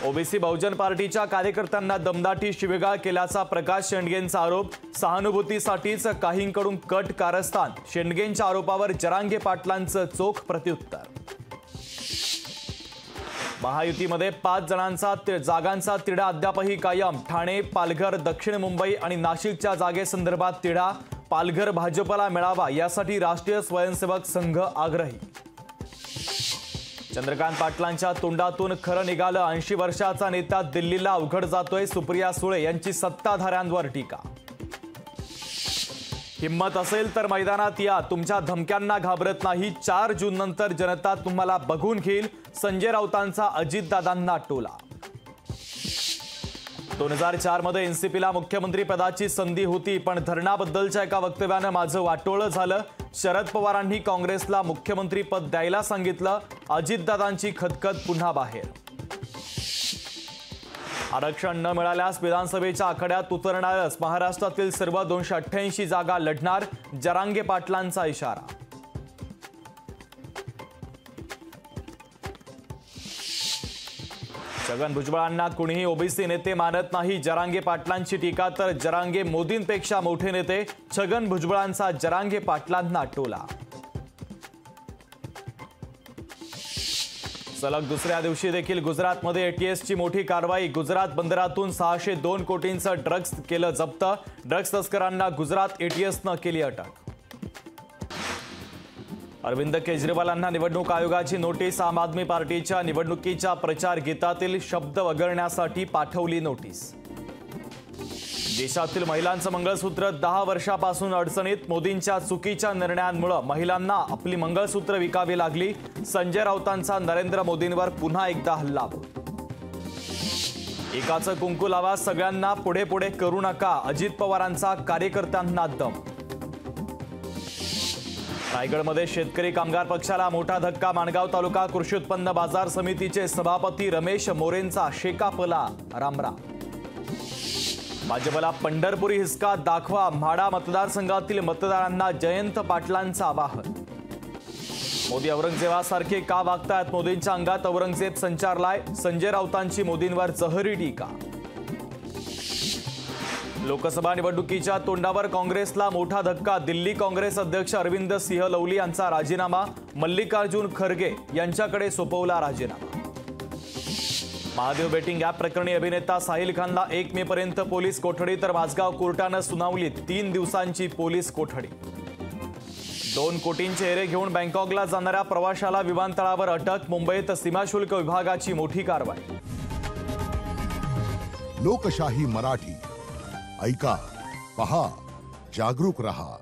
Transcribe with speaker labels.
Speaker 1: OBC बहुजन पार्टीच्या कार्यकर्त्यांना दमदाटी शिवीगाळ केल्याचा प्रकाश शेंडगेंचा आरोप। सहानुभूतीसाठीच काहींकडून कट कारस्थान। शेंडगेंच्या आरोपावर जरांगे पाटलांचं चोख प्रत्युत्तर। महायुतीमध्ये 5 जणांचा जागांचा तिढा अद्यापही कायम। ठाणे, पालघर, दक्षिण मुंबई आणि नाशिकच्या जागेसंदर्भात तिढा। पालघर भाजपला मिळावा यासाठी राष्ट्रीय स्वयंसेवक संघ आग्रही। चंद्रकांत पाटलांच्या तोंडातून खरं निघालं। 80 वर्षाचा नेता दिल्लीला अवघड जातोय। सुप्रिया सुळे यांची सत्ताधाऱ्यांवर टीका। हिम्मत असेल तर मैदानात या, तुमच्या धमक्यांना घाबरत नाही। 4 जून नंतर जनता तुम्हाला बघून घेईल। संजय राऊतांचा अजितदादांना टोला। 2004 मध्ये एनसीपीला मुख्यमंत्री पदाची संधी होती, पण धरणाबद्दलच्या एका वक्तव्यानं माझं वाटोळं झालं। शरद पवारांनी काँग्रेसला मुख्यमंत्री पद द्यायला सांगितलं। अजितदादांची खतखत पुन्हा बाहेर। आरक्षण न मिळाल्यास विधानसभेच्या आखाड्यात उतरणारच। महाराष्ट्रातील सर्व 288 जागा लढणार। जरांगे पाटलांचा इशारा। छगन भुजबळांना कुणीही ओबीसी नेते मानत नाही। जरांगे पाटलांची टीका। तर जरांगे मोदींपेक्षा मोठे नेते। छगन भुजबळांचा जरांगे पाटलांना टोला। सलग दुसऱ्या दिवशी देखील गुजरातमध्ये एटीएसची मोठी कारवाई। गुजरात बंदरातून 602 कोटींचं ड्रग्ज केलं जप्त। ड्रग्ज तस्करांना गुजरात एटीएसनं केली अटक। अरविंद केजरीवालांना निवडणूक आयोगाची नोटीस। आम आदमी पार्टीच्या निवडणुकीच्या प्रचार गीतातील शब्द वगळण्यासाठी पाठवली नोटीस। देशातील महिलांचं मंगळसूत्र 10 वर्षापासून अडचणीत। मोदींच्या चुकीच्या निर्णयांमुळे महिलांना आपली मंगळसूत्र विकावी लागली। संजय राऊतांचा नरेंद्र मोदींवर पुन्हा एकदा हल्ला। एकाचं कुंकू लावा, सगळ्यांना पुढे पुढे करू नका। अजित पवारांचा कार्यकर्त्यांना दम। रायगडमध्ये शेतकरी कामगार पक्षाला मोठा धक्का। माणगाव तालुका कृषी उत्पन्न बाजार समितीचे सभापती रमेश मोरेंचा शेकापला रामराम। भाजपला पंढरपुरी हिसका दाखवा। म्हाडा मतदारसंघातील मतदारांना जयंत पाटलांचं आवाहन। मोदी औरंगजेबासारखे का वागतायत? मोदींच्या अंगात औरंगजेब संचारलाय। संजय राऊतांची मोदींवर जहरी टीका। लोकसभा निवडणुकीच्या तोंडावर काँग्रेसला मोठा धक्का। दिल्ली काँग्रेस अध्यक्ष अरविंद सिंह लवली यांचा राजीनामा। मल्लिकार्जुन खरगे यांच्याकडे सोपवला राजीनामा। महादेव बेटिंग ॲप प्रकरणी अभिनेता साहिल खानला 1 मे पर्यंत पोलीस कोठडी। तर माझगाव कोर्टानं सुनावली 3 दिवसांची पोलीस कोठडी। 2 कोटींचे एरे घेऊन बँकॉकला जाणाऱ्या प्रवाशाला विमानतळावर अटक। मुंबईत सीमाशुल्क विभागाची मोठी कारवाई।
Speaker 2: लोकशाही मराठी ऐका, पहा, जागरूक रहा।